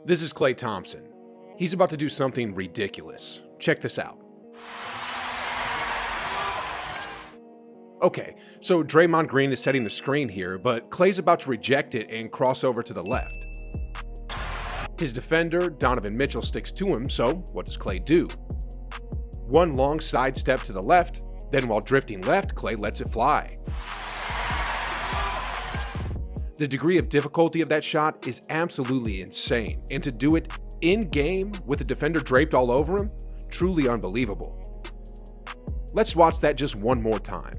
This is Klay Thompson. He's about to do something ridiculous. Check this out. Okay, so Draymond Green is setting the screen here, but Klay's about to reject it and cross over to the left. His defender, Donovan Mitchell, sticks to him, so what does Klay do? One long side step to the left, then while drifting left, Klay lets it fly. The degree of difficulty of that shot is absolutely insane, and to do it in-game with the defender draped all over him, truly unbelievable. Let's watch that just one more time.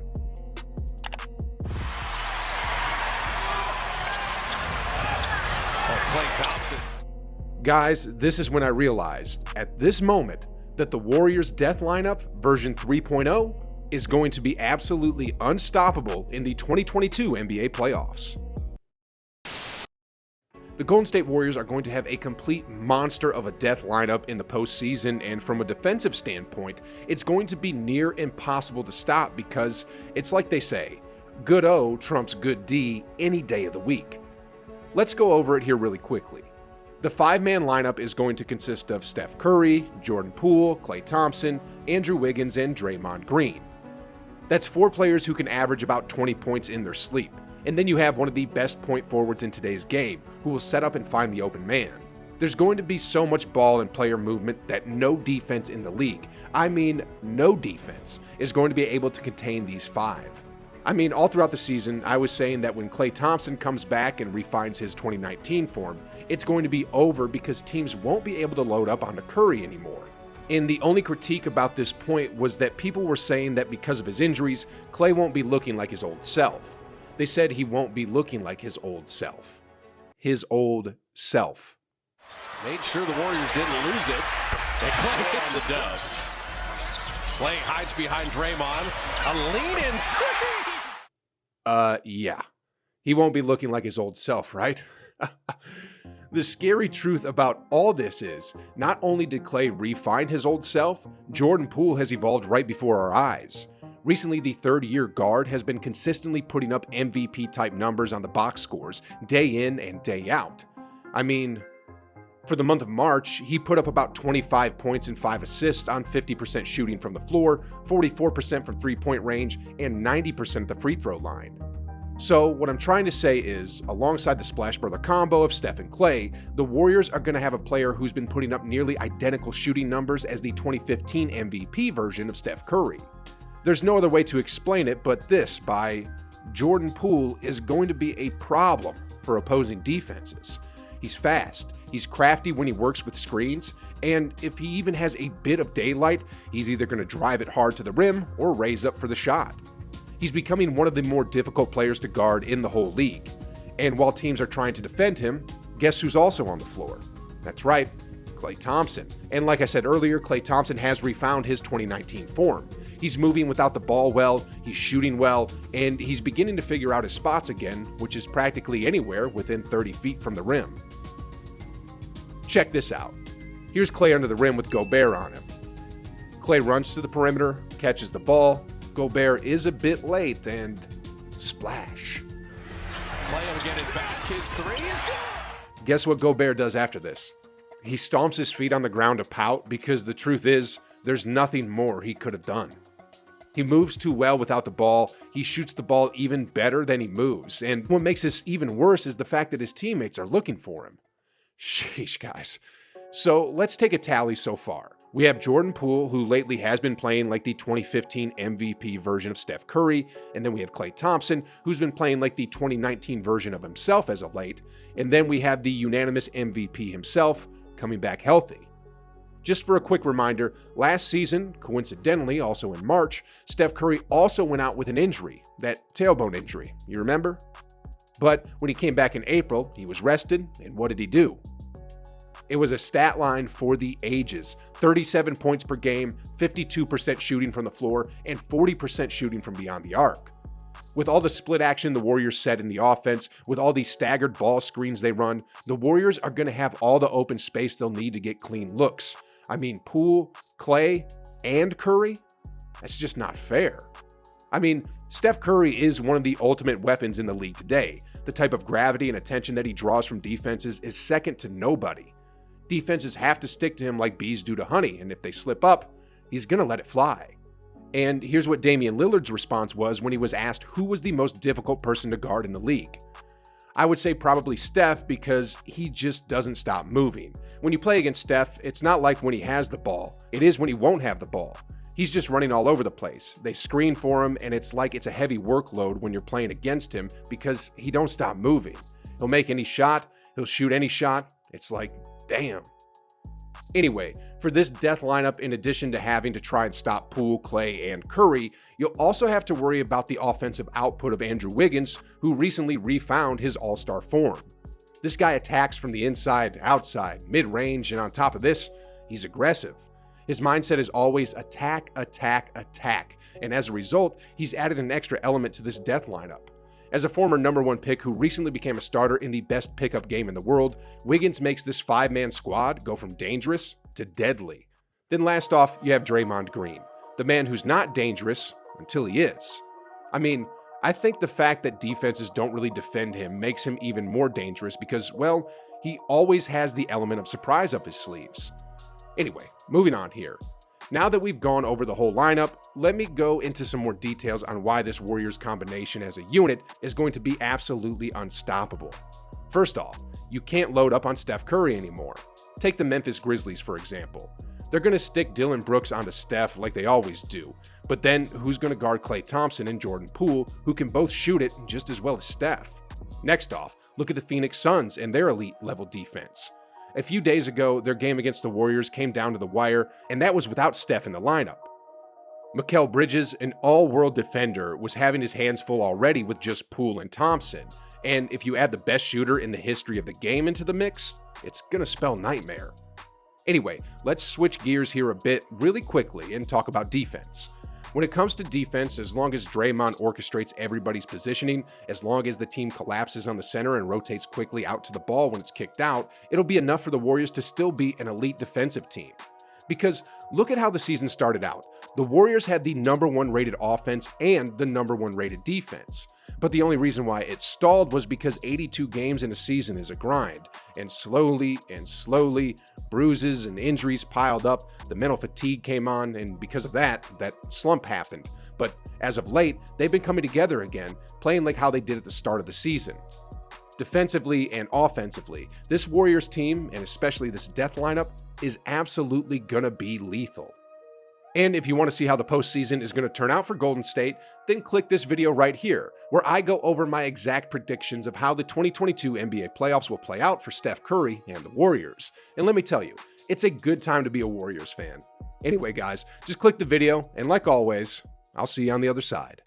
Klay Thompson. Guys, this is when I realized, at this moment, that the Warriors' death lineup version 3.0 is going to be absolutely unstoppable in the 2022 NBA playoffs. The Golden State Warriors are going to have a complete monster of a death lineup in the postseason, and from a defensive standpoint, it's going to be near impossible to stop because it's like they say, good O trumps good D any day of the week. Let's go over it here really quickly. The five-man lineup is going to consist of Steph Curry, Jordan Poole, Klay Thompson, Andrew Wiggins, and Draymond Green. That's four players who can average about 20 points in their sleep. And then you have one of the best point forwards in today's game, who will set up and find the open man. There's going to be so much ball and player movement that no defense in the league, I mean no defense, is going to be able to contain these five. I mean, all throughout the season, I was saying that when Klay Thompson comes back and refines his 2019 form, it's going to be over because teams won't be able to load up onto Curry anymore. And the only critique about this point was that people were saying that because of his injuries, Klay won't be looking like his old self. They said he won't be looking like his old self. His old self. Made sure the Warriors didn't lose it. And Klay gets the dubs. Klay hides behind Draymond. A lean-in three. Yeah. He won't be looking like his old self, right? The scary truth about all this is, not only did Klay refine his old self, Jordan Poole has evolved right before our eyes. Recently, the third-year guard has been consistently putting up MVP-type numbers on the box scores day in and day out. I mean, for the month of March, he put up about 25 points and 5 assists on 50% shooting from the floor, 44% from three-point range, and 90% at the free throw line. So what I'm trying to say is, alongside the Splash Brother combo of Steph and Klay, the Warriors are going to have a player who's been putting up nearly identical shooting numbers as the 2015 MVP version of Steph Curry. There's no other way to explain it but this: by Jordan Poole is going to be a problem for opposing defenses. He's fast, he's crafty when he works with screens, and if he even has a bit of daylight, he's either going to drive it hard to the rim or raise up for the shot. He's becoming one of the more difficult players to guard in the whole league. And while teams are trying to defend him, guess who's also on the floor? That's right, Klay Thompson. And like I said earlier, Klay Thompson has refound his 2019 form. He's moving without the ball well, he's shooting well, and he's beginning to figure out his spots again, which is practically anywhere within 30 feet from the rim. Check this out. Here's Klay under the rim with Gobert on him. Klay runs to the perimeter, catches the ball. Gobert is a bit late, and splash. Klay will get it back. His three is good. Guess what Gobert does after this? He stomps his feet on the ground to pout because the truth is, there's nothing more he could have done. He moves too well without the ball, he shoots the ball even better than he moves, and what makes this even worse is the fact that his teammates are looking for him. Sheesh, guys. So let's take a tally so far. We have Jordan Poole, who lately has been playing like the 2015 MVP version of Steph Curry, and then we have Klay Thompson, who's been playing like the 2019 version of himself as of late, and then we have the unanimous MVP himself coming back healthy. Just for a quick reminder, last season, coincidentally also in March, Steph Curry also went out with an injury, that tailbone injury, you remember? But when he came back in April, he was rested, and what did he do? It was a stat line for the ages. 37 points per game, 52% shooting from the floor, and 40% shooting from beyond the arc. With all the split action the Warriors set in the offense, with all these staggered ball screens they run, the Warriors are going to have all the open space they'll need to get clean looks. I mean, Poole, Klay, and Curry? That's just not fair. I mean, Steph Curry is one of the ultimate weapons in the league today. The type of gravity and attention that he draws from defenses is second to nobody. Defenses have to stick to him like bees do to honey, and if they slip up, he's gonna let it fly. And here's what Damian Lillard's response was when he was asked who was the most difficult person to guard in the league. I would say probably Steph, because he just doesn't stop moving. When you play against Steph, it's not like when he has the ball. It is when he won't have the ball. He's just running all over the place. They screen for him, and it's like it's a heavy workload when you're playing against him because he don't stop moving. He'll make any shot. He'll shoot any shot. It's like, damn. Anyway, for this death lineup, in addition to having to try and stop Poole, Clay, and Curry, you'll also have to worry about the offensive output of Andrew Wiggins, who recently refound his all-star form. This guy attacks from the inside, outside, mid-range, and on top of this, he's aggressive. His mindset is always attack, attack, attack, and as a result, he's added an extra element to this death lineup. As a former #1 pick who recently became a starter in the best pickup game in the world, Wiggins makes this 5-man squad go from dangerous to deadly. Then last off, you have Draymond Green, the man who's not dangerous until he is. I mean, I think the fact that defenses don't really defend him makes him even more dangerous because, well, he always has the element of surprise up his sleeves. Anyway, moving on here. Now that we've gone over the whole lineup, let me go into some more details on why this Warriors combination as a unit is going to be absolutely unstoppable. First off, you can't load up on Steph Curry anymore. Take the Memphis Grizzlies, for example. They're going to stick Dillon Brooks onto Steph like they always do, but then who's going to guard Klay Thompson and Jordan Poole, who can both shoot it just as well as Steph? Next off, look at the Phoenix Suns and their elite level defense. A few days ago, their game against the Warriors came down to the wire, and that was without Steph in the lineup. Mikal Bridges, an all-world defender, was having his hands full already with just Poole and Thompson, and if you add the best shooter in the history of the game into the mix, it's gonna spell nightmare. Anyway, let's switch gears here a bit really quickly and talk about defense. When it comes to defense, as long as Draymond orchestrates everybody's positioning, as long as the team collapses on the center and rotates quickly out to the ball when it's kicked out, it'll be enough for the Warriors to still be an elite defensive team. Because look at how the season started out. The Warriors had the #1 rated offense and the #1 rated defense. But the only reason why it stalled was because 82 games in a season is a grind. And slowly, bruises and injuries piled up, the mental fatigue came on, and because of that slump happened. But as of late, they've been coming together again, playing like how they did at the start of the season. Defensively and offensively, this Warriors team, and especially this death lineup, is absolutely gonna be lethal. And if you want to see how the postseason is going to turn out for Golden State, then click this video right here, where I go over my exact predictions of how the 2022 NBA playoffs will play out for Steph Curry and the Warriors. And let me tell you, it's a good time to be a Warriors fan. Anyway, guys, just click the video, and like always, I'll see you on the other side.